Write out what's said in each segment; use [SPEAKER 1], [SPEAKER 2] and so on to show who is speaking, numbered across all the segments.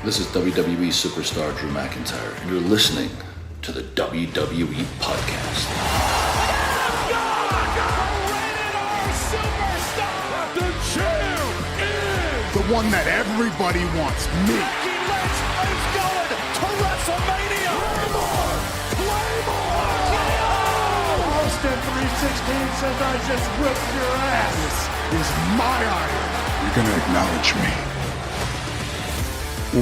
[SPEAKER 1] This is WWE superstar Drew McIntyre, and you're listening to the WWE Podcast.
[SPEAKER 2] The champ is
[SPEAKER 3] the one that everybody wants, me.
[SPEAKER 2] It's going to WrestleMania. Claymore!
[SPEAKER 3] Austin 316 says I just whipped your ass. This is my iron. You're going to acknowledge me.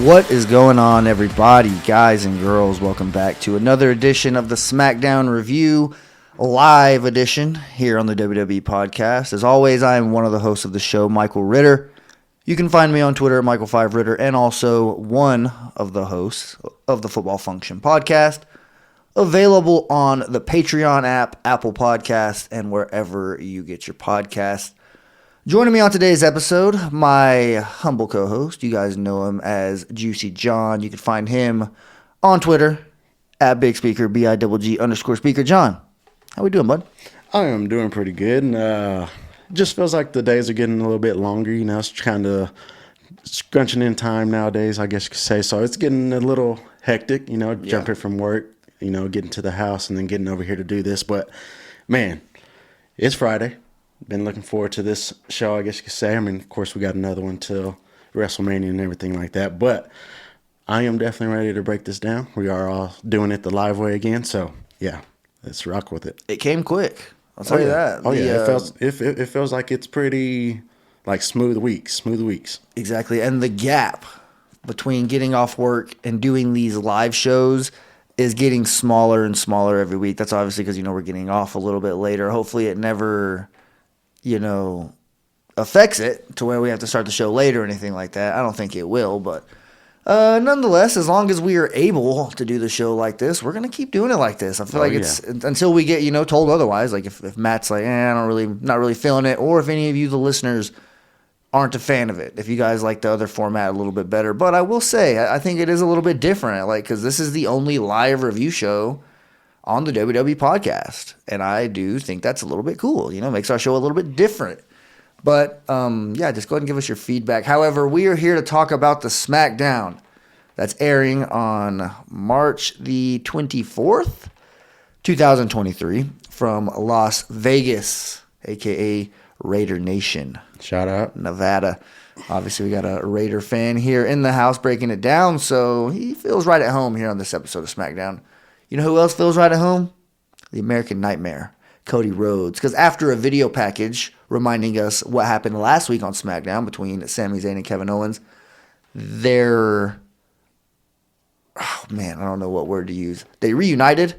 [SPEAKER 4] What is going on, everybody, guys and girls? Welcome back to another edition of the SmackDown Review, live edition here on the WWE Podcast. As always, I am one of the hosts of the show, Michael Ritter. You can find me on Twitter, Michael5Ritter, and also one of the hosts of the Football Function Podcast, available on the Patreon app, Apple Podcasts, and wherever you get your podcasts. Joining me on today's episode, my humble co-host. You guys know him as Juicy John. You can find him on Twitter at Big Speaker, BIGG_Speaker. John, how we doing, bud?
[SPEAKER 5] I am doing pretty good. And just feels like the days are getting a little bit longer. You know, it's kind of scrunching in time nowadays, I guess you could say. So it's getting a little hectic, you know, jumping from work, you know, getting to the house and then getting over here to do this. But, man, it's Friday. Been looking forward to this show, I guess you could say. I mean, of course, we got another one till WrestleMania and everything like that. But I am definitely ready to break this down. We are all doing it the live way again. So, yeah, let's rock with it.
[SPEAKER 4] It came quick. I'll tell you that.
[SPEAKER 5] Oh, yeah. It feels like it's pretty, like, smooth weeks.
[SPEAKER 4] Exactly. And the gap between getting off work and doing these live shows is getting smaller and smaller every week. That's obviously because, you know, we're getting off a little bit later. Hopefully it never, you know, affects it to where we have to start the show later or anything like that. I don't think it will, but nonetheless, as long as we are able to do the show like this, we're going to keep doing it like this. I feel like it's until we get, you know, told otherwise. Like if Matt's like, not really feeling it, or if any of you, the listeners, aren't a fan of it. If you guys like the other format a little bit better. But I will say, I think it is a little bit different, like, because this is the only live review show on the WWE Podcast. And I do think that's a little bit cool. You know, makes our show a little bit different. But, just go ahead and give us your feedback. However, we are here to talk about the SmackDown that's airing on March the 24th, 2023, from Las Vegas, a.k.a. Raider Nation.
[SPEAKER 5] Shout out.
[SPEAKER 4] Nevada. Obviously, we got a Raider fan here in the house breaking it down, so he feels right at home here on this episode of SmackDown. You know who else feels right at home? The American Nightmare, Cody Rhodes. Because after a video package reminding us what happened last week on SmackDown between Sami Zayn and Kevin Owens, I don't know what word to use. They reunited.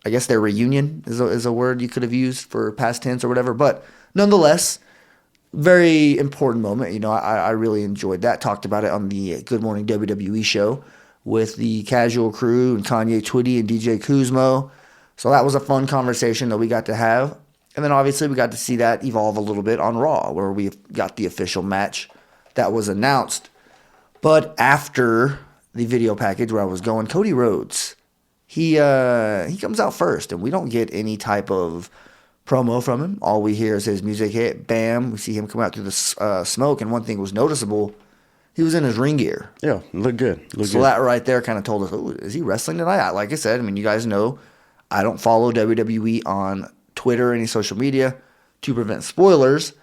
[SPEAKER 4] I guess their reunion is a word you could have used for past tense or whatever. But nonetheless, very important moment. You know, I really enjoyed that. Talked about it on the Good Morning WWE show with the Casual Crew and Kanye Twitty and DJ Kuzmo. So that was a fun conversation that we got to have. And then obviously we got to see that evolve a little bit on Raw, where we got the official match that was announced. But after the video package where I was going, Cody Rhodes, he comes out first, and we don't get any type of promo from him. All we hear is his music hit, bam. We see him come out through the smoke, and one thing was noticeable. He was in his ring gear.
[SPEAKER 5] Yeah, look good.
[SPEAKER 4] So that right there kind of told us, oh, is he wrestling tonight? Like I said, I mean, you guys know I don't follow WWE on Twitter or any social media to prevent spoilers.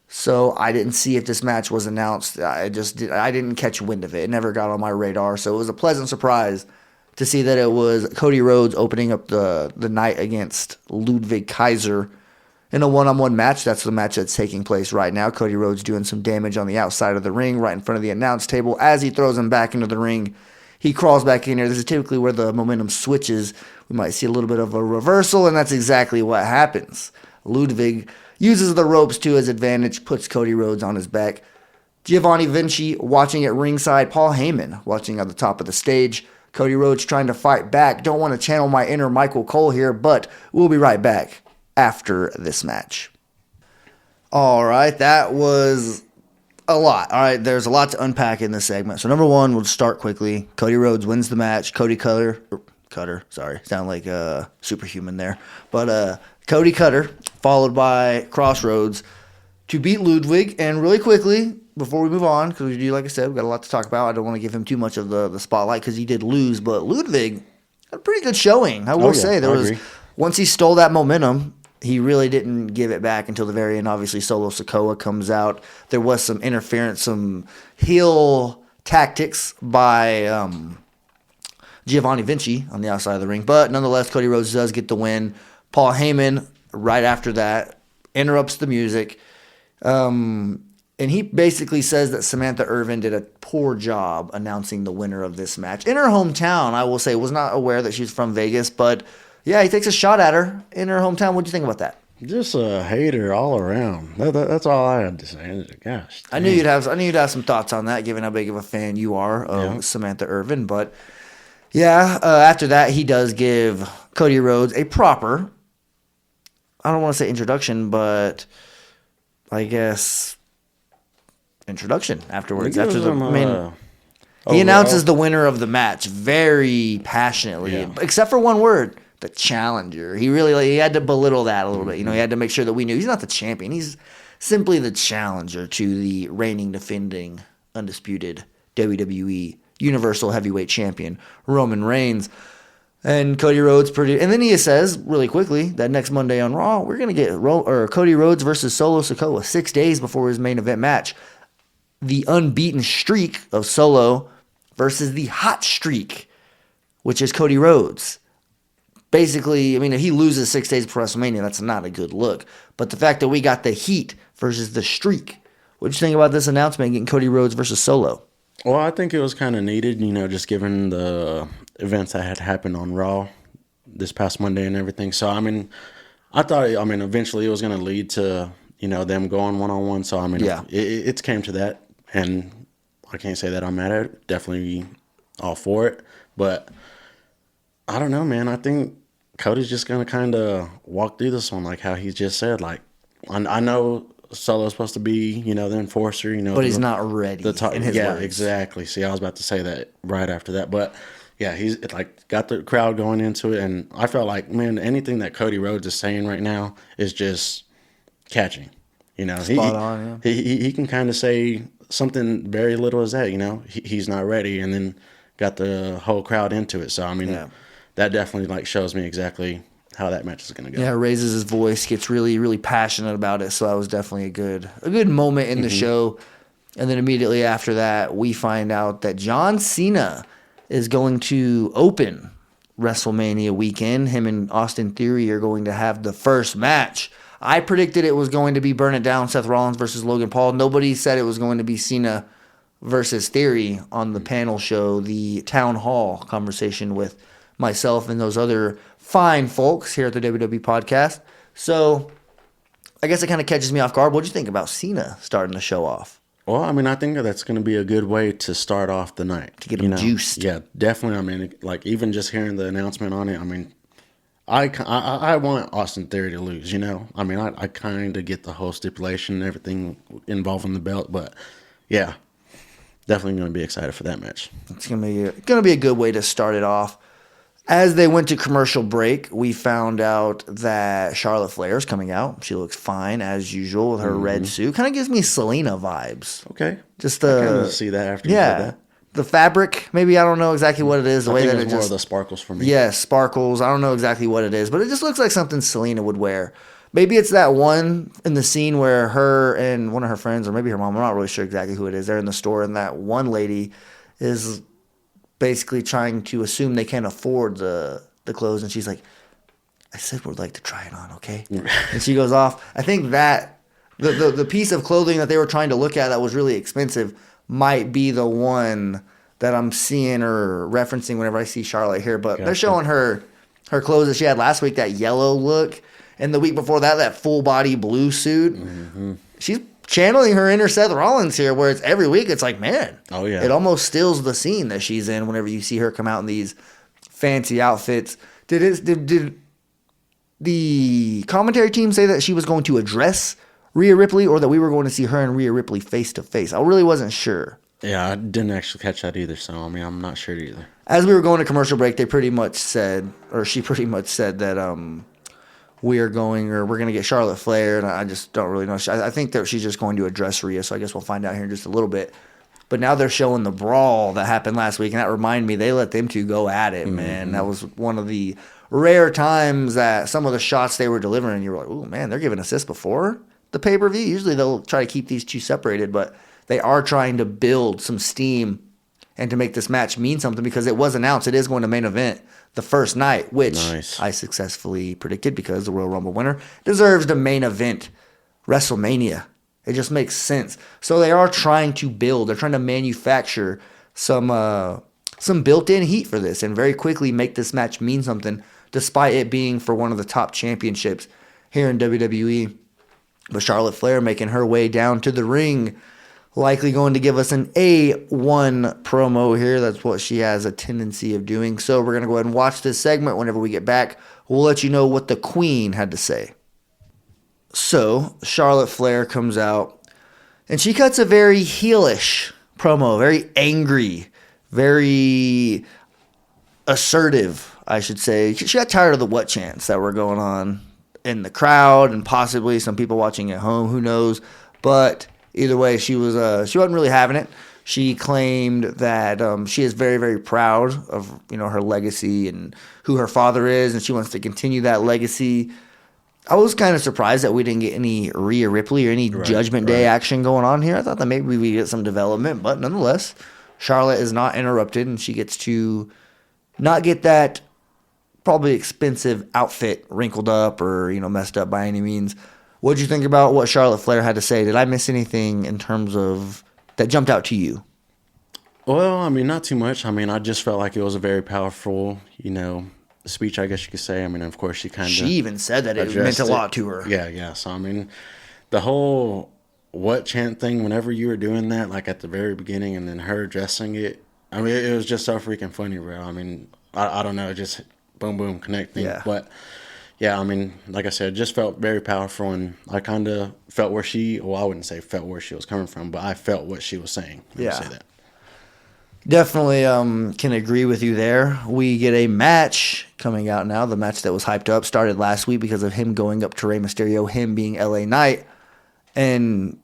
[SPEAKER 4] So I didn't see if this match was announced. I didn't catch wind of it. It never got on my radar. So it was a pleasant surprise to see that it was Cody Rhodes opening up the night against Ludwig Kaiser in a one-on-one match. That's the match that's taking place right now. Cody Rhodes doing some damage on the outside of the ring, right in front of the announce table. As he throws him back into the ring, he crawls back in here. This is typically where the momentum switches. We might see a little bit of a reversal, and that's exactly what happens. Ludwig uses the ropes to his advantage, puts Cody Rhodes on his back. Giovanni Vinci watching at ringside. Paul Heyman watching at the top of the stage. Cody Rhodes trying to fight back. Don't want to channel my inner Michael Cole here, but we'll be right back after this match. All right, that was a lot. All right, there's a lot to unpack in this segment. So number one, we'll start quickly. Cody Rhodes wins the match. Cody Cutter, sound like superhuman there. But Cody Cutter, followed by Crossroads, to beat Ludwig. And really quickly, before we move on, because we do, like I said, we've got a lot to talk about. I don't want to give him too much of the spotlight because he did lose, but Ludwig had a pretty good showing. I will say I agree. Once he stole that momentum, he really didn't give it back until the very end. Obviously, Solo Sikoa comes out. There was some interference, some heel tactics by Giovanni Vinci on the outside of the ring. But nonetheless, Cody Rhodes does get the win. Paul Heyman, right after that, interrupts the music. And he basically says that Samantha Irvin did a poor job announcing the winner of this match. In her hometown, I will say, was not aware that she's from Vegas, but yeah, he takes a shot at her in her hometown. What do you think about that?
[SPEAKER 5] Just a hater all around. That's all I had to say. Gosh,
[SPEAKER 4] I knew you'd have some thoughts on that, given how big of a fan you are of Samantha Irvin. But yeah, after that, he does give Cody Rhodes a proper, I don't want to say introduction, but I guess introduction afterwards. He announces the winner of the match very passionately, except for one word. The challenger. He really he had to belittle that a little bit. He had to make sure that we knew he's not the champion. He's simply the challenger to the reigning, defending, undisputed WWE Universal Heavyweight Champion, Roman Reigns. And Cody Rhodes and then he says really quickly that next Monday on Raw, we're going to get Cody Rhodes versus Solo Sikoa 6 days before his main event match. The unbeaten streak of Solo versus the hot streak, which is Cody Rhodes. Basically, I mean, if he loses 6 days before WrestleMania, that's not a good look. But the fact that we got the heat versus the streak, what do you think about this announcement, getting Cody Rhodes versus Solo?
[SPEAKER 5] Well, I think it was kind of needed, just given the events that had happened on Raw this past Monday and everything. So, I mean, eventually it was going to lead to, them going one-on-one. So, it came to that. And I can't say that I'm mad at it. Definitely all for it. But I don't know, man. I think Cody's just going to kind of walk through this one like how he just said. Like, I know Solo's supposed to be, the enforcer,
[SPEAKER 4] But he's not ready in his words.
[SPEAKER 5] Exactly. See, I was about to say that right after that. But, yeah, he's got the crowd going into it. And I felt like, man, anything that Cody Rhodes is saying right now is just catching.
[SPEAKER 4] Spot on, yeah.
[SPEAKER 5] He can kind of say something very little as that, he's not ready. And then got the whole crowd into it. So, I mean, that definitely shows me exactly how that match is going to go.
[SPEAKER 4] Yeah, raises his voice, gets really, really passionate about it. So that was definitely a good moment in the show. And then immediately after that, we find out that John Cena is going to open WrestleMania weekend. Him and Austin Theory are going to have the first match. I predicted it was going to be Burn It Down, Seth Rollins versus Logan Paul. Nobody said it was going to be Cena versus Theory on the panel show, the town hall conversation with myself and those other fine folks here at the WWE podcast. So I guess it kind of catches me off guard. What do you think about Cena starting the show off?
[SPEAKER 5] Well, I mean, I think that's going to be a good way to start off the night.
[SPEAKER 4] To get them juiced.
[SPEAKER 5] Yeah, definitely. I mean, even just hearing the announcement on it, I mean, I want Austin Theory to lose, I mean, I kind of get the whole stipulation and everything involving the belt, but yeah, definitely going to be excited for that match.
[SPEAKER 4] It's going to be a good way to start it off. As they went to commercial break, we found out that Charlotte Flair is coming out. She looks fine as usual with her red suit. Kind of gives me Selena vibes.
[SPEAKER 5] Okay,
[SPEAKER 4] just
[SPEAKER 5] I kind of see that after you said that.
[SPEAKER 4] The fabric, maybe I don't know exactly what it is. The way that
[SPEAKER 5] it's more of the sparkles for me.
[SPEAKER 4] Yeah, sparkles. I don't know exactly what it is, but it just looks like something Selena would wear. Maybe it's that one in the scene where her and one of her friends, or maybe her mom, I'm not really sure exactly who it is, they're in the store, and that one lady is basically trying to assume they can't afford the clothes, and she's like, I said we'd like to try it on, okay? And she goes off. I think that the piece of clothing that they were trying to look at that was really expensive might be the one that I'm seeing or referencing whenever I see Charlotte here. But they're showing her clothes that she had last week, that yellow look, and the week before that full body blue suit. Mm-hmm. She's channeling her inner Seth Rollins here, where it's every week it's like, man, it almost steals the scene that she's in whenever you see her come out in these fancy outfits. Did the commentary team say that she was going to address Rhea Ripley, or that we were going to see her and Rhea Ripley face to face? I really wasn't sure.
[SPEAKER 5] Yeah, I didn't actually catch that either, so I mean, I'm not sure either.
[SPEAKER 4] As we were going to commercial break, she pretty much said that we're going to get Charlotte Flair, and I just don't really know. I think that she's just going to address Rhea, so I guess we'll find out here in just a little bit. But now they're showing the brawl that happened last week, and that reminded me they let them two go at it, man. That was one of the rare times that some of the shots they were delivering, you were like, oh, man, they're giving assists before the pay-per-view. Usually they'll try to keep these two separated, but they are trying to build some steam and to make this match mean something because it was announced it is going to main event the first night, which I successfully predicted because the Royal Rumble winner deserves to main event WrestleMania. It just makes sense. So they are trying to build. They're trying to manufacture some built-in heat for this and very quickly make this match mean something despite it being for one of the top championships here in WWE. But Charlotte Flair making her way down to the ring, likely going to give us an A1 promo here. That's what she has a tendency of doing. So we're going to go ahead and watch this segment. Whenever we get back, we'll let you know what the Queen had to say. So Charlotte Flair comes out, and she cuts a very heelish promo, very angry, very assertive, I should say. She got tired of the what chants that were going on in the crowd and possibly some people watching at home, who knows. But either way, she wasn't really having it. She claimed that she is very, very proud of her legacy and who her father is, and she wants to continue that legacy. I was kind of surprised that we didn't get any Rhea Ripley or any Judgment Day action going on here. I thought that maybe we get some development, but nonetheless, Charlotte is not interrupted, and she gets to not get that probably expensive outfit wrinkled up or messed up by any means. What did you think about what Charlotte Flair had to say? Did I miss anything in terms of that jumped out to you?
[SPEAKER 5] Well, I mean, not too much. I mean, I just felt like it was a very powerful, speech, I guess you could say. I mean, of course, she
[SPEAKER 4] even said that it meant a lot to her.
[SPEAKER 5] Yeah. So, I mean, the whole what chant thing, whenever you were doing that, like at the very beginning, and then her addressing it, I mean, it was just so freaking funny, bro. I mean, I don't know, just boom, boom, connecting.
[SPEAKER 4] Yeah.
[SPEAKER 5] But, yeah, I mean, like I said, it just felt very powerful, and I kind of felt I wouldn't say felt where she was coming from, but I felt what she was saying.
[SPEAKER 4] Yeah.
[SPEAKER 5] Say that.
[SPEAKER 4] Definitely can agree with you there. We get a match coming out now. The match that was hyped up started last week because of him going up to Rey Mysterio, him being LA Knight. And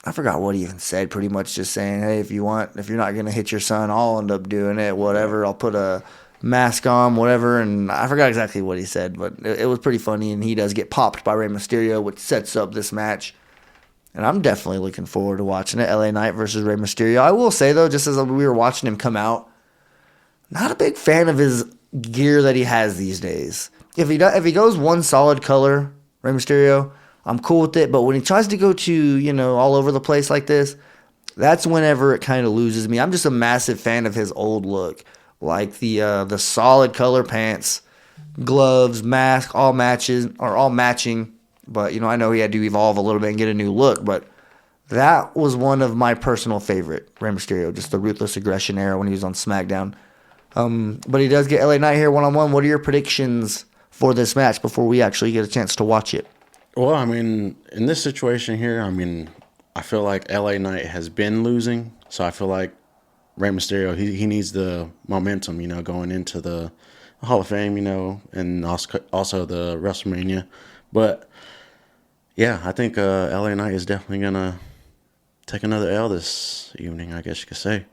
[SPEAKER 4] I forgot what he even said, pretty much just saying, hey, if you're not going to hit your son, I'll end up doing it, whatever. I'll put a mask on, whatever. And I forgot exactly what he said, but it was pretty funny. And he does get popped by Rey Mysterio, which sets up this match. And I'm definitely looking forward to watching it. LA Knight versus Rey Mysterio. I will say, though, just as we were watching him come out, not a big fan of his gear that he has these days. If he goes one solid color, Rey Mysterio, I'm cool with it. But when he tries to go to, all over the place like this, that's whenever it kind of loses me. I'm just a massive fan of his old look. Like the solid color pants, gloves, mask, all matching. But, I know he had to evolve a little bit and get a new look. But that was one of my personal favorite, Rey Mysterio, just the ruthless aggression era when he was on SmackDown. But he does get LA Knight here one-on-one. What are your predictions for this match before we actually get a chance to watch it?
[SPEAKER 5] Well, I mean, in this situation here, I mean, I feel like LA Knight has been losing. So I feel like Rey Mysterio, he needs the momentum, going into the Hall of Fame, and also the WrestleMania. But yeah, I think LA Knight is definitely going to take another L this evening, I guess you could say.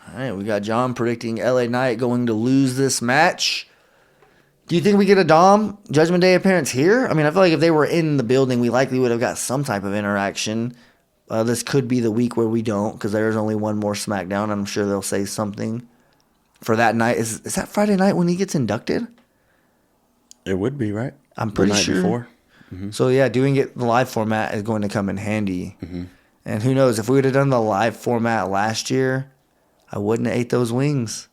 [SPEAKER 4] All right, we got John predicting LA Knight going to lose this match. Do you think we get a Dom Judgment Day appearance here? I mean, I feel like if they were in the building, we likely would have got some type of interaction. This could be the week where we don't, because there's only one more SmackDown. I'm sure they'll say something for that night. Is that Friday night when he gets inducted?
[SPEAKER 5] It would be, right?
[SPEAKER 4] I'm pretty sure.
[SPEAKER 5] The night before. Mm-hmm.
[SPEAKER 4] So, yeah, doing it the live format is going to come in handy. Mm-hmm. And who knows, if we would have done the live format last year, I wouldn't have ate those wings.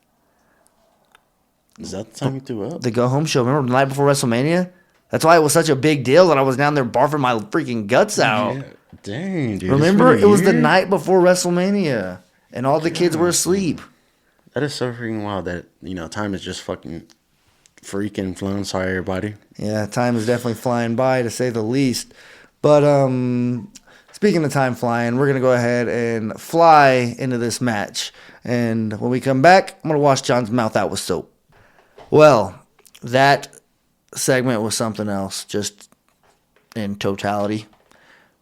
[SPEAKER 5] Is that the time you threw up?
[SPEAKER 4] The go-home show. Remember the night before WrestleMania? That's why it was such a big deal that I was down there barfing my freaking guts out.
[SPEAKER 5] Yeah. Dang, dude.
[SPEAKER 4] Remember? It was the night before WrestleMania, and all the kids were asleep.
[SPEAKER 5] That is so freaking wild that, time is just fucking freaking flown. Sorry, everybody.
[SPEAKER 4] Yeah, time is definitely flying by, to say the least. But speaking of time flying, we're going to go ahead and fly into this match. And when we come back, I'm going to wash John's mouth out with soap. Well, that segment was something else, just in totality.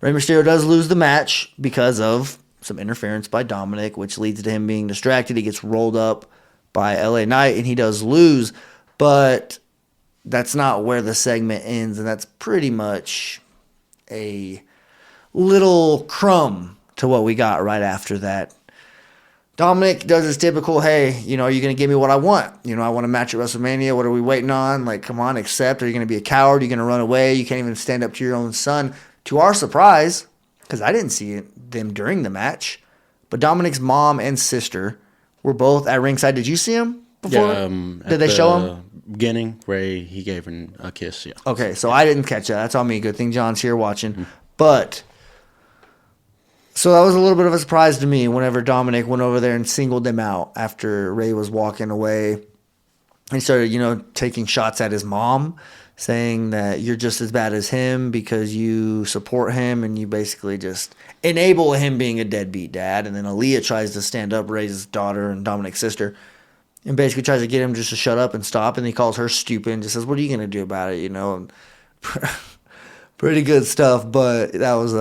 [SPEAKER 4] Rey Mysterio does lose the match because of some interference by Dominic, which leads to him being distracted. He gets rolled up by LA Knight, and he does lose. But that's not where the segment ends, and that's pretty much a little crumb to what we got right after that. Dominic does his typical, hey, are you going to give me what I want? I want a match at WrestleMania. What are we waiting on? Like, come on, accept. Are you going to be a coward? Are you going to run away? You can't even stand up to your own son. To our surprise, because I didn't see them during the match, but Dominic's mom and sister were both at ringside. Did you see them before?
[SPEAKER 5] Yeah,
[SPEAKER 4] did they show him?
[SPEAKER 5] Beginning, Ray, he gave her a kiss, yeah.
[SPEAKER 4] Okay, so I didn't catch that. That's on me. Good thing John's here watching. Mm-hmm. But, so that was a little bit of a surprise to me whenever Dominic went over there and singled them out after Ray was walking away. He started, taking shots at his mom, saying that you're just as bad as him because you support him and you basically just enable him being a deadbeat dad. And then Aaliyah tries to stand up, Ray's daughter and Dominic's sister, and basically tries to get him just to shut up and stop. And he calls her stupid and just says, what are you going to do about it? And pretty good stuff. But that was,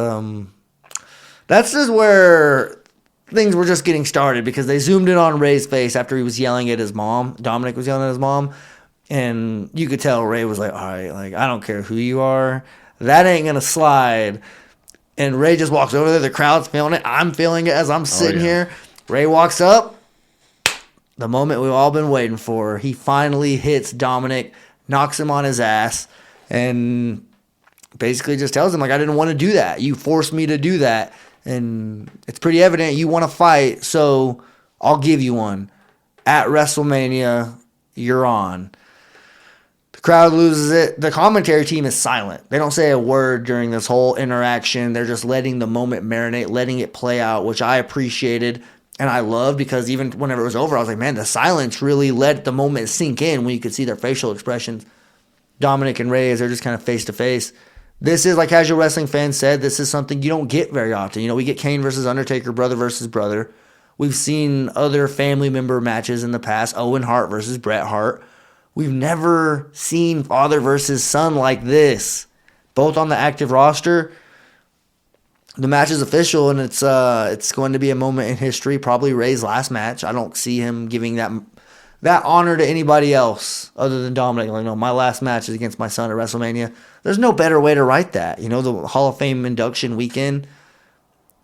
[SPEAKER 4] that's just where things were just getting started, because they zoomed in on Ray's face after he was yelling at his mom. Dominic was yelling at his mom. And you could tell Ray was like, all right, like, I don't care who you are. That ain't going to slide. And Ray just walks over there. The crowd's feeling it. I'm feeling it as I'm sitting here. Ray walks up. The moment we've all been waiting for. He finally hits Dominic, knocks him on his ass, and basically just tells him, like, I didn't want to do that. You forced me to do that. And it's pretty evident you want to fight, so I'll give you one. At WrestleMania, you're on. The crowd loses it. The commentary team is silent. They don't say a word during this whole interaction. They're just letting the moment marinate, letting it play out, which I appreciated and I loved, because even whenever it was over, I was like, man, the silence really let the moment sink in when you could see their facial expressions. Dominic and Ray, as they're just kind of face to face. This is, like casual wrestling fans said, this is something you don't get very often. We get Kane versus Undertaker, brother versus brother. We've seen other family member matches in the past, Owen Hart versus Bret Hart. We've never seen father versus son like this, both on the active roster. The match is official, and it's going to be a moment in history, probably Ray's last match. I don't see him giving that honor to anybody else other than Dominic. Like, no, my last match is against my son at WrestleMania. There's no better way to write that. The Hall of Fame induction weekend,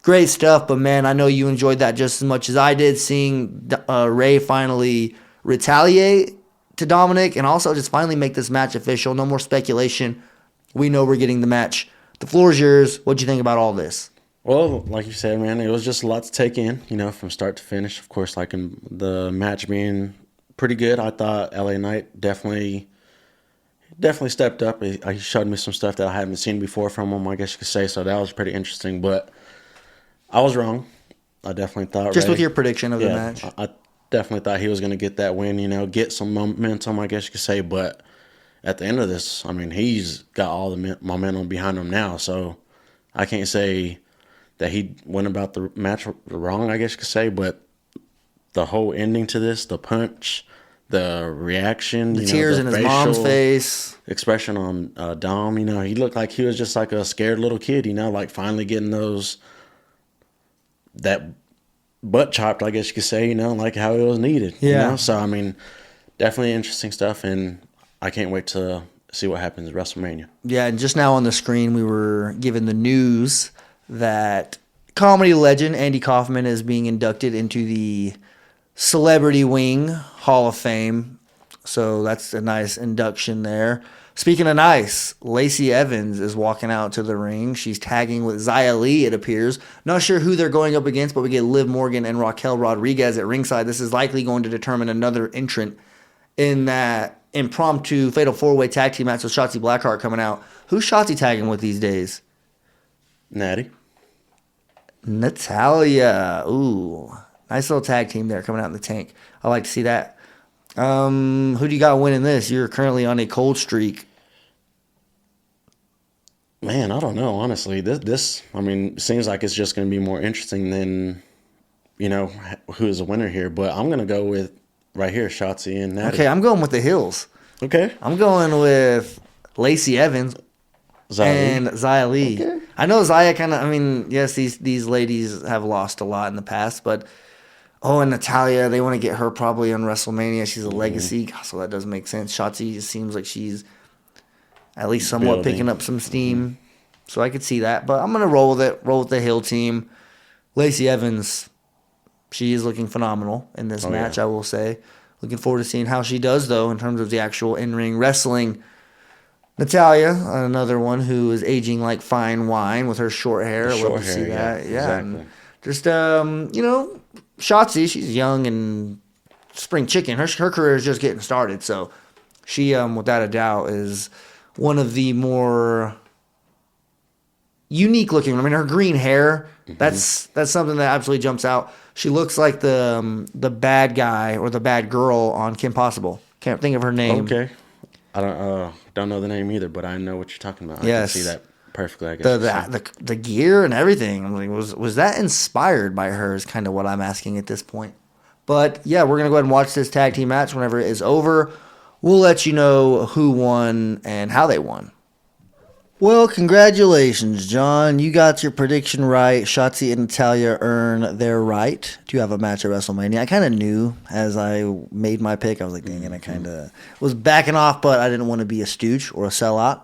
[SPEAKER 4] great stuff. But man, I know you enjoyed that just as much as I did, seeing Ray finally retaliate to Dominic and also just finally make this match official. No more speculation. We know we're getting the match. The floor is yours. What'd you think about all this?
[SPEAKER 5] Well, like you said, man, it was just a lot to take in, from start to finish. Of course, like in the match being pretty good. I thought LA Knight definitely stepped up. He showed me some stuff that I haven't seen before from him, I guess you could say. So that was pretty interesting. But I was wrong. I definitely thought
[SPEAKER 4] just
[SPEAKER 5] Ray,
[SPEAKER 4] with your prediction of the match.
[SPEAKER 5] I definitely thought he was going to get that win. Get some momentum, I guess you could say. But at the end of this, I mean, he's got all the momentum behind him now. So I can't say that he went about the match wrong, I guess you could say. But the whole ending to this, the punch, the reaction,
[SPEAKER 4] the tears in his mom's face,
[SPEAKER 5] expression on Dom, he looked like he was just like a scared little kid, like finally getting that butt chopped, I guess you could say, like how it was needed.
[SPEAKER 4] Yeah.
[SPEAKER 5] So, I mean, definitely interesting stuff, and I can't wait to see what happens at WrestleMania.
[SPEAKER 4] Yeah, and just now on the screen, we were given the news that comedy legend Andy Kaufman is being inducted into the Celebrity Wing Hall of Fame. So that's a nice induction there. Speaking of nice, Lacey Evans is walking out to the ring. She's tagging with Xia Li, it appears. Not sure who they're going up against, but we get Liv Morgan and Raquel Rodriguez at ringside. This is likely going to determine another entrant in that impromptu Fatal 4-Way Tag Team match with Shotzi Blackheart coming out. Who's Shotzi tagging with these days?
[SPEAKER 5] Natty.
[SPEAKER 4] Natalia. Ooh. Nice little tag team there coming out in the tank. I like to see that. Who do you got winning this? You're currently on a cold streak.
[SPEAKER 5] Man, I don't know, honestly. This seems like it's just going to be more interesting than, who is a winner here. But I'm going to go with, right here, Shotzi and Natty.
[SPEAKER 4] Okay, I'm going with the Hills.
[SPEAKER 5] Okay.
[SPEAKER 4] I'm going with Lacey Evans and Xia Li.
[SPEAKER 5] Okay.
[SPEAKER 4] I know Xia kind of, I mean, yes, these ladies have lost a lot in the past, but and Natalya, they want to get her probably on WrestleMania. She's a legacy, so that does make sense. Shotzi just seems like she's at least somewhat picking up some steam, so I could see that. But I'm going to roll with it, roll with the heel team. Lacey Evans, she is looking phenomenal in this match, I will say. Looking forward to seeing how she does, though, in terms of the actual in-ring wrestling. Natalya, another one who is aging like fine wine with her short hair. I love to see that. Yeah.
[SPEAKER 5] Exactly.
[SPEAKER 4] Just, Shotzi, she's young and spring chicken. Her career is just getting started. So she, without a doubt, is one of the more unique looking. I mean, her green hair, that's something that absolutely jumps out. She looks like the bad guy or the bad girl on Kim Possible. Can't think of her name.
[SPEAKER 5] Okay. I don't know the name either, but I know what you're talking about.
[SPEAKER 4] Yes.
[SPEAKER 5] I can see that perfectly, I guess.
[SPEAKER 4] The gear and everything. I'm like, was that inspired by her is kind of what I'm asking at this point. But yeah, we're going to go ahead and watch this tag team match whenever it is over. We'll let you know who won and how they won. Well, congratulations, John. You got your prediction right. Shotzi and Natalya earn their right to have a match at WrestleMania. I kind of knew as I made my pick. I was like, dang it, I kind of was backing off, but I didn't want to be a stooge or a sellout.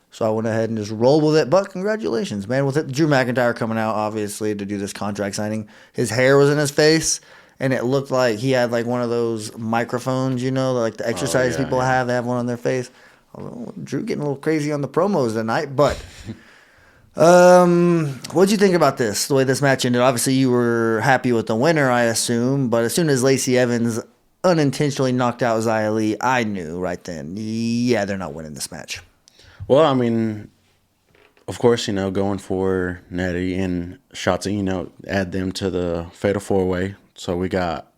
[SPEAKER 4] So I went ahead and just rolled with it. But congratulations, man. With it, Drew McIntyre coming out, obviously, to do this contract signing. His hair was in his face, and it looked like he had like one of those microphones, like the exercise people have. They have one on their face. Drew getting a little crazy on the promos tonight, but what'd you think about this? The way this match ended. Obviously, you were happy with the winner, I assume. But as soon as Lacey Evans unintentionally knocked out Xia Li, I knew right then, yeah, they're not winning this match.
[SPEAKER 5] Well, I mean, of course, going for Nettie and Shotzi, add them to the Fatal 4-Way. So we got,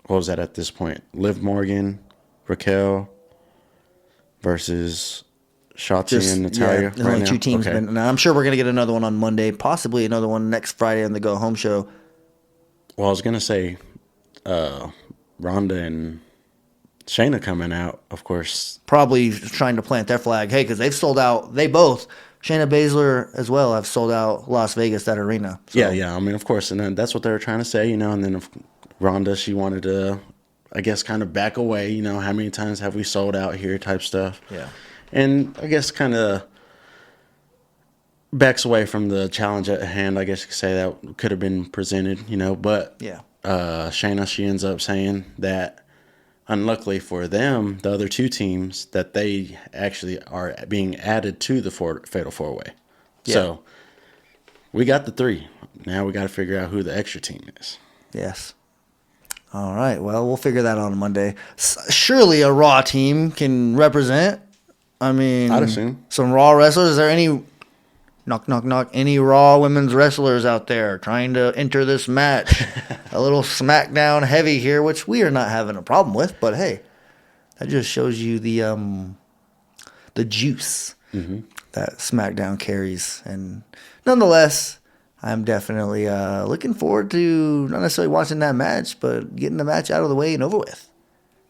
[SPEAKER 5] what was that at this point? Liv Morgan, Raquel versus Shotzi and Natalya.
[SPEAKER 4] Yeah, there's only two teams. Okay. And I'm sure we're going to get another one on Monday, possibly another one next Friday on the Go Home show.
[SPEAKER 5] Well, I was going to say Ronda and Shayna coming out, of course.
[SPEAKER 4] Probably trying to plant their flag. Hey, because they've sold out. They both, Shayna Baszler as well, have sold out Las Vegas, that arena.
[SPEAKER 5] So. Yeah. I mean, of course. And then that's what they were trying to say, And then Ronda, she wanted to, I guess, kind of back away. How many times have we sold out here type stuff.
[SPEAKER 4] Yeah.
[SPEAKER 5] And I guess kind of backs away from the challenge at hand. I guess you could say that could have been presented, But
[SPEAKER 4] yeah.
[SPEAKER 5] Shayna, she ends up saying that, unluckily for them, the other two teams, that they actually are being added to the Fatal 4-Way. Yeah. So we got the three. Now we got to figure out who the extra team is.
[SPEAKER 4] Yes. All right. Well, we'll figure that out on Monday. Surely a Raw team can represent. I mean,
[SPEAKER 5] I'd assume
[SPEAKER 4] some Raw wrestlers. Is there any any Raw women's wrestlers out there trying to enter this match? A little SmackDown heavy here, which we are not having a problem with. But hey, that just shows you the juice that SmackDown carries. And nonetheless, I'm definitely looking forward to not necessarily watching that match, but getting the match out of the way and over with.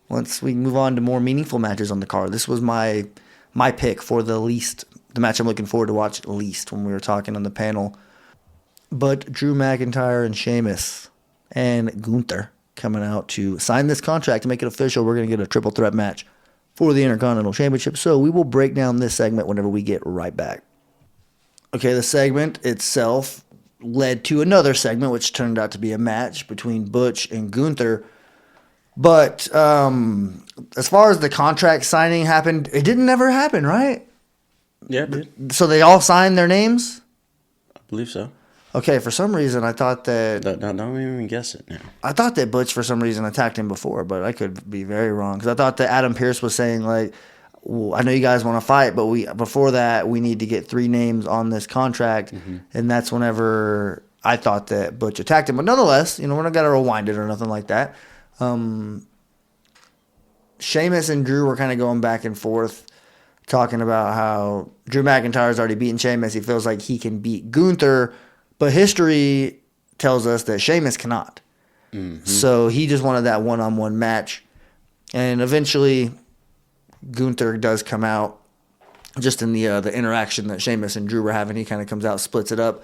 [SPEAKER 4] Once we move on to more meaningful matches on the card. This was my pick for the match I'm looking forward to watch least when we were talking on the panel. But Drew McIntyre and Sheamus and Gunther coming out to sign this contract to make it official. We're going to get a triple threat match for the Intercontinental Championship. So we will break down this segment whenever we get right back. Okay, the segment itself led to another segment, which turned out to be a match between Butch and Gunther. But as far as the contract signing happened, it didn't ever happen, right?
[SPEAKER 5] Yeah, it did.
[SPEAKER 4] So they all signed their names?
[SPEAKER 5] I believe so.
[SPEAKER 4] Okay, for some reason I thought that...
[SPEAKER 5] Don't even guess it now.
[SPEAKER 4] I thought that Butch for some reason attacked him before, but I could be very wrong. Because I thought that Adam Pearce was saying, like, well, I know you guys want to fight, but before that we need to get 3 names on this contract. And that's whenever I thought that Butch attacked him. But nonetheless, we're not going to rewind it or nothing like that. Sheamus and Drew were kind of going back and forth, talking about how Drew McIntyre's already beaten Sheamus. He feels like he can beat Gunther, but history tells us that Sheamus cannot. So he just wanted that one-on-one match. And eventually, Gunther does come out just in the interaction that Sheamus and Drew were having. He kind of comes out, splits it up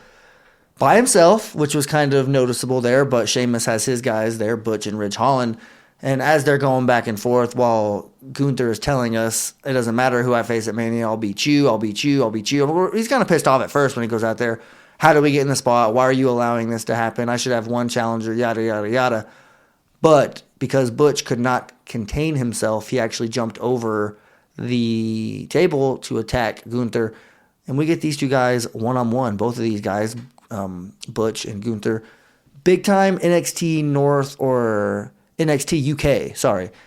[SPEAKER 4] by himself, which was kind of noticeable there. But Sheamus has his guys there, Butch and Ridge Holland. And as they're going back and forth, while Gunther is telling us, it doesn't matter who I face at Mania, I'll beat you, I'll beat you, I'll beat you. He's kind of pissed off at first when he goes out there. How do we get in the spot? Why are you allowing this to happen? I should have one challenger, yada, yada, yada. But because Butch could not contain himself, he actually jumped over the table to attack Gunther. And we get these two guys one-on-one. Both of these guys, Butch and Gunther, big-time NXT North or NXT UK,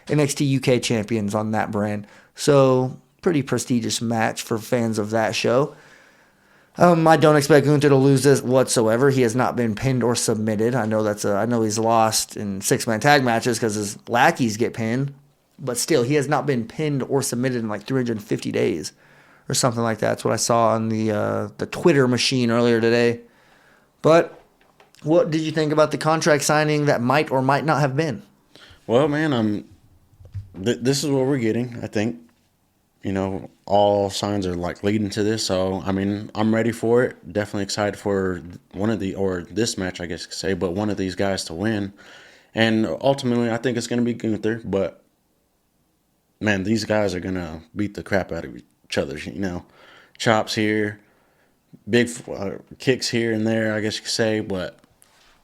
[SPEAKER 4] NXT UK champions on that brand. So pretty prestigious match for fans of that show. I don't expect Gunther to lose this whatsoever. He has not been pinned or submitted. I know he's lost in 6-man tag matches because his lackeys get pinned, but still, he has not been pinned or submitted in like 350 days or something like that. That's what I saw on the Twitter machine earlier today. But what did you think about the contract signing that might or might not have been?
[SPEAKER 5] Well, man, this is what we're getting, I think. You know, all signs are like leading to this. So, I mean, I'm ready for it. Definitely excited for this match, I guess you could say, but one of these guys to win. And ultimately, I think it's going to be Gunther. But, man, these guys are going to beat the crap out of each other, you know. Chops here, big kicks here and there, I guess you could say. But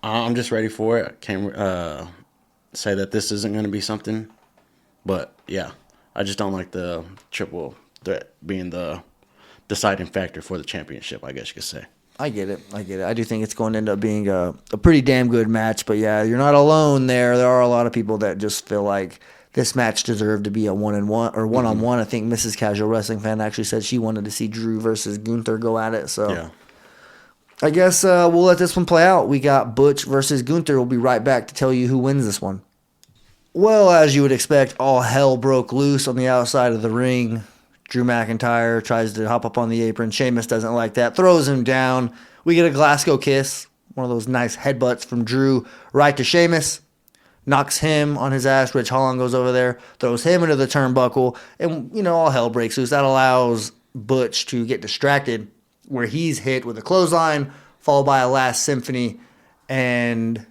[SPEAKER 5] I'm just ready for it. I can't say that this isn't going to be something. But, yeah. I just don't like the triple threat being the deciding factor for the championship, I guess you could say.
[SPEAKER 4] I get it. I do think it's going to end up being a pretty damn good match. But, yeah, you're not alone there. There are a lot of people that just feel like this match deserved to be a one-on-one or one-on-one. I think Mrs. Casual Wrestling Fan actually said she wanted to see Drew versus Gunther go at it. So, yeah. I guess we'll let this one play out. We got Butch versus Gunther. We'll be right back to tell you who wins this one. Well, as you would expect, all hell broke loose on the outside of the ring. Drew McIntyre tries to hop up on the apron. Sheamus doesn't like that, throws him down. We get a Glasgow kiss, one of those nice headbutts from Drew right to Sheamus. Knocks him on his ass. Ridge Holland goes over there, throws him into the turnbuckle, and, you know, all hell breaks loose. That allows Butch to get distracted where he's hit with a clothesline, followed by a last symphony, and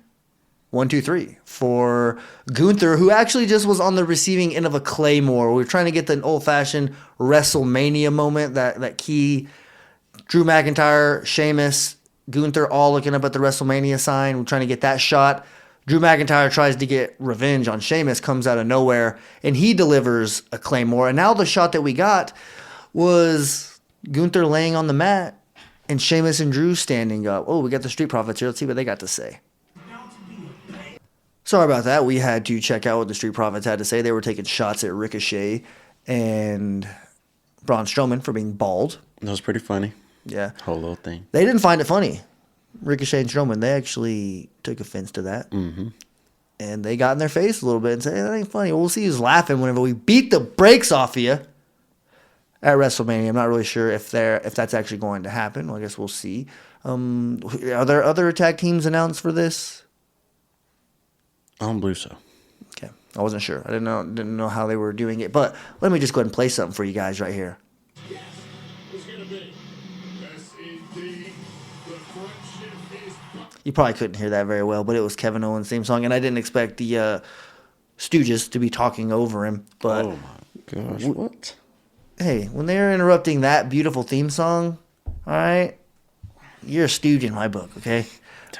[SPEAKER 4] 1, 2, 3 for Gunther, who actually just was on the receiving end of a Claymore. We were trying to get the old-fashioned WrestleMania moment, that key Drew McIntyre, Sheamus, Gunther all looking up at the WrestleMania sign. We're trying to get that shot. Drew McIntyre tries to get revenge on Sheamus, comes out of nowhere, and he delivers a Claymore. And now the shot that we got was Gunther laying on the mat and Sheamus and Drew standing up. Oh, we got the Street Profits here. Let's see what they got to say. Sorry about that. We had to check out what the Street Profits had to say. They were taking shots at Ricochet and Braun Strowman for being bald.
[SPEAKER 5] That was pretty funny.
[SPEAKER 4] Yeah.
[SPEAKER 5] Whole little thing.
[SPEAKER 4] They didn't find it funny. Ricochet and Strowman, they actually took offense to that.
[SPEAKER 5] Mm-hmm.
[SPEAKER 4] And they got in their face a little bit and said, hey, that ain't funny. Well, we'll see who's laughing whenever we beat the brakes off of you at WrestleMania. I'm not really sure if that's actually going to happen. Well, I guess we'll see. Are there other tag teams announced for this?
[SPEAKER 5] I don't believe so.
[SPEAKER 4] Okay. I wasn't sure. I didn't know how they were doing it. But let me just go ahead and play something for you guys right here.
[SPEAKER 2] Yes, it's going to be. Yes, indeed. The friendship is...
[SPEAKER 4] You probably couldn't hear that very well, but it was Kevin Owens' theme song, and I didn't expect the Stooges to be talking over him. But
[SPEAKER 5] oh, my gosh. What?
[SPEAKER 4] Hey, when they're interrupting that beautiful theme song, all right, you're a stooge in my book, okay?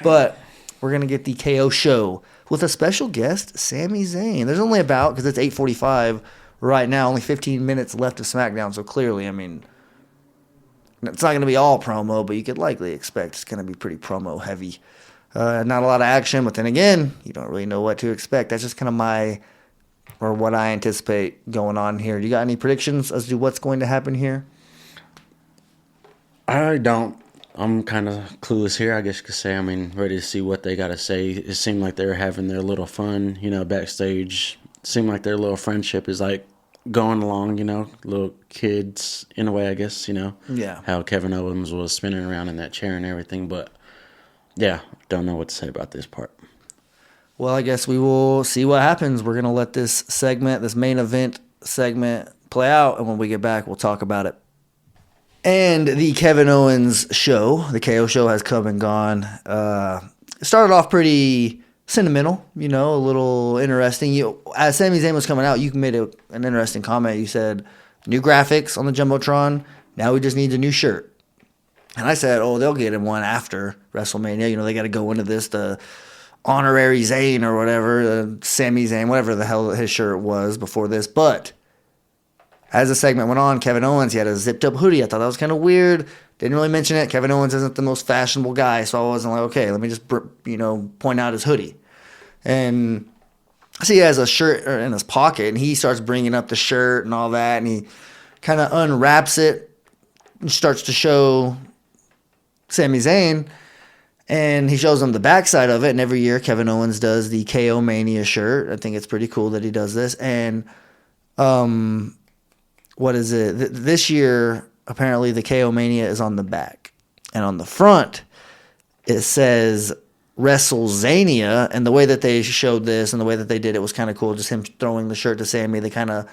[SPEAKER 4] But we're going to get the KO show with a special guest, Sami Zayn. There's only about, because it's 8:45 right now, only 15 minutes left of SmackDown, so clearly, I mean, it's not going to be all promo, but you could likely expect it's going to be pretty promo heavy. Not a lot of action, but then again, you don't really know what to expect. That's just kind of what I anticipate going on here. You got any predictions as to what's going to happen here?
[SPEAKER 5] I don't. I'm kind of clueless here, I guess you could say. I mean, ready to see what they got to say. It seemed like they were having their little fun, backstage. It seemed like their little friendship is like going along, little kids in a way, I guess,
[SPEAKER 4] Yeah.
[SPEAKER 5] How Kevin Owens was spinning around in that chair and everything. But, yeah, don't know what to say about this part.
[SPEAKER 4] Well, I guess we will see what happens. We're going to let this main event segment play out, and when we get back, we'll talk about it. And the Kevin Owens show, the KO show, has come and gone. It started off pretty sentimental, a little interesting. As Sami Zayn was coming out, you made an interesting comment. You said, new graphics on the Jumbotron, now he just needs a new shirt. And I said, they'll get him one after WrestleMania. They got to go into this, the honorary Zayn or whatever, Sami Zayn, whatever the hell his shirt was before this. But as the segment went on, Kevin Owens, he had a zipped up hoodie. I thought that was kind of weird. Didn't really mention it. Kevin Owens isn't the most fashionable guy, so I wasn't like, okay, let me just, point out his hoodie. And I see he has a shirt in his pocket, and he starts bringing up the shirt and all that, and he kind of unwraps it and starts to show Sami Zayn, and he shows him the backside of it. And every year Kevin Owens does the KO Mania shirt. I think it's pretty cool that he does this. And what is it? This year, apparently the KO Mania is on the back, and on the front it says WrestleZania. And the way that they showed this and the way that they did it was kind of cool. Just him throwing the shirt to Sami. They kind of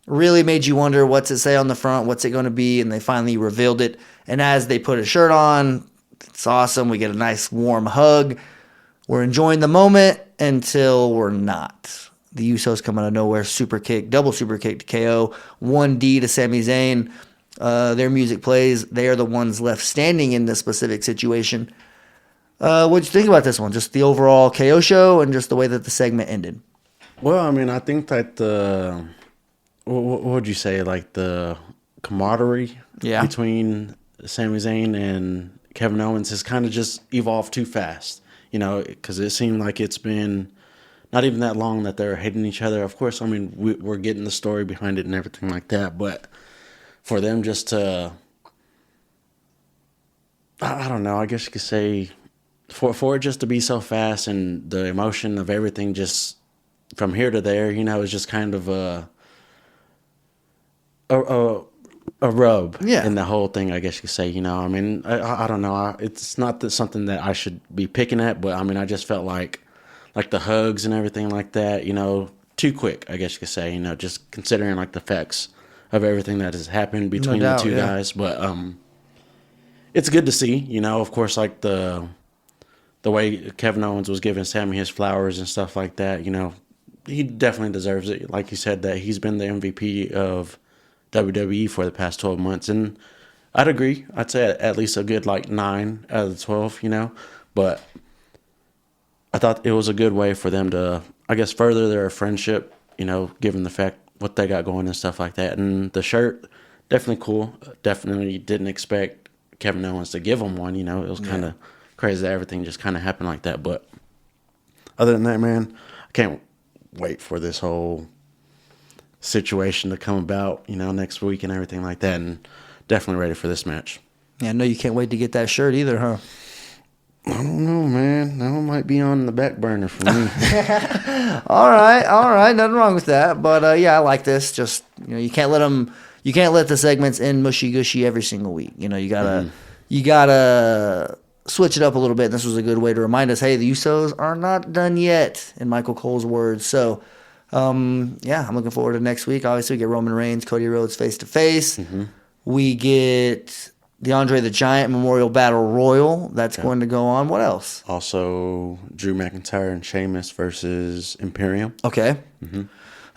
[SPEAKER 4] really made you wonder, what's it say on the front? What's it going to be? And they finally revealed it. And as they put his shirt on, it's awesome. We get a nice warm hug. We're enjoying the moment until we're not. The Usos come out of nowhere, super kick, double super kick to KO, 1D to Sami Zayn. Their music plays. They are the ones left standing in this specific situation. What'd you think about this one? Just the overall KO show and just the way that the segment ended?
[SPEAKER 5] Well, I mean, I think that what would you say, like the camaraderie between Sami Zayn and Kevin Owens has kind of just evolved too fast, because it seemed like it's been not even that long that they're hating each other. Of course, I mean, we're getting the story behind it and everything like that, but for them just to, I don't know, I guess you could say, for it just to be so fast and the emotion of everything just from here to there, is just kind of a rub in the whole thing, I guess you could say. I mean, I don't know. It's not something that I should be picking at, but I mean, I just felt like the hugs and everything like that, too quick, I guess you could say, just considering like the effects of everything that has happened between the two guys. But it's good to see, of course, like the way Kevin Owens was giving Sami his flowers and stuff like that, he definitely deserves it. Like you said, that he's been the MVP of WWE for the past 12 months. And I'd agree. I'd say at least a good 9 out of the 12, But I thought it was a good way for them to, I guess, further their friendship, given the fact what they got going and stuff like that. And the shirt, definitely cool. Definitely didn't expect Kevin Owens to give him one. It was kind of crazy that everything just kind of happened like that. But other than that, man, I can't wait for this whole situation to come about, next week and everything like that, and definitely ready for this match.
[SPEAKER 4] Yeah, I know you can't wait to get that shirt either, huh?
[SPEAKER 5] I don't know, man. That one might be on the back burner for me.
[SPEAKER 4] All right, nothing wrong with that. But I like this. Just you can't let the segments end mushy gushy every single week. You gotta switch it up a little bit. And this was a good way to remind us, hey, the Usos are not done yet, in Michael Cole's words. So. I'm looking forward to next week. Obviously, we get Roman Reigns, Cody Rhodes face-to-face. Mm-hmm. We get the Andre the Giant Memorial Battle Royal. That's going to go on. What else?
[SPEAKER 5] Also, Drew McIntyre and Sheamus versus Imperium.
[SPEAKER 4] Okay. Mm-hmm.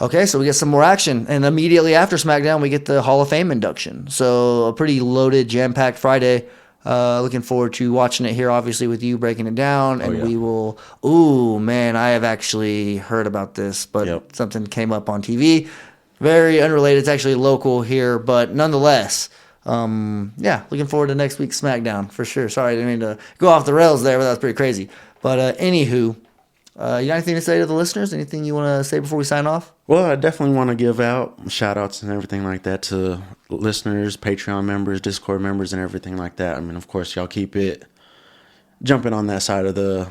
[SPEAKER 4] Okay, so we get some more action. And immediately after SmackDown, we get the Hall of Fame induction. So a pretty loaded, jam-packed Friday. Looking forward to watching it here, obviously, with you, breaking it down. And we will... Ooh, man, I have actually heard about this, but something came up on TV. Very unrelated. It's actually local here, but nonetheless, looking forward to next week's SmackDown, for sure. Sorry, I didn't mean to go off the rails there, but that was pretty crazy. But anywho, you got anything to say to the listeners? Anything you want to say before we sign off?
[SPEAKER 5] Well, I definitely want to give out shout-outs and everything like that to listeners, Patreon members, Discord members, and everything like that. I mean, of course, y'all keep it jumping on that side of the,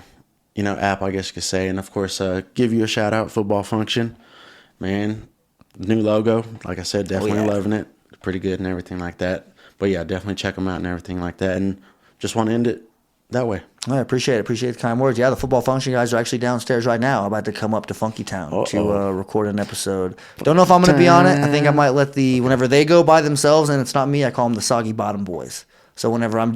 [SPEAKER 5] app, I guess you could say. And, of course, give you a shout-out, Football Function. Man, new logo. Like I said, definitely loving it. Pretty good and everything like that. But, yeah, definitely check them out and everything like that. And just want to end it. that way.
[SPEAKER 4] I appreciate it. Appreciate the kind words. Yeah, the football function guys are actually downstairs right now, about to come up to Funky Town to record an episode. Don't know if I'm going to be on it. I think I might let whenever they go by themselves and it's not me, I call them the Soggy Bottom Boys. So whenever I'm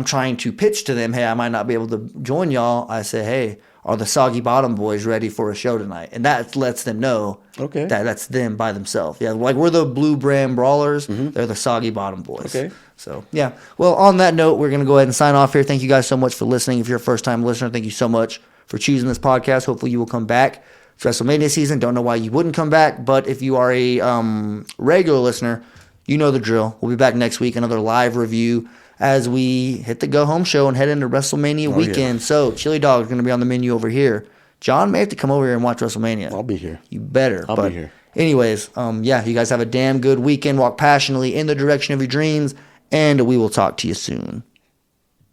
[SPEAKER 4] trying to pitch to them, hey, I might not be able to join y'all, I say, hey, are the Soggy Bottom Boys ready for a show tonight? And that lets them know that that's them by themselves. Yeah, like we're the Blue Brand Brawlers. Mm-hmm. They're the Soggy Bottom Boys. Okay. So, yeah. Well, on that note, we're going to go ahead and sign off here. Thank you guys so much for listening. If you're a first-time listener, thank you so much for choosing this podcast. Hopefully you will come back. It's WrestleMania season. Don't know why you wouldn't come back. But if you are a regular listener, you know the drill. We'll be back next week, another live review as we hit the go-home show and head into WrestleMania weekend. Yeah. So, Chili Dog is going to be on the menu over here. John may have to come over here and watch WrestleMania.
[SPEAKER 5] I'll be here.
[SPEAKER 4] You better.
[SPEAKER 5] I'll be here.
[SPEAKER 4] Anyways, you guys have a damn good weekend. Walk passionately in the direction of your dreams, and we will talk to you soon.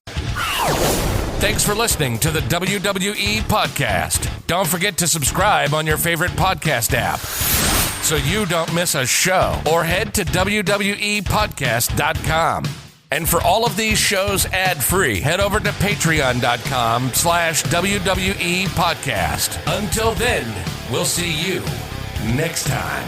[SPEAKER 6] Thanks for listening to the WWE Podcast. Don't forget to subscribe on your favorite podcast app so you don't miss a show, or head to WWEpodcast.com. And for all of these shows ad-free, head over to patreon.com/WWE Podcast. Until then, we'll see you next time.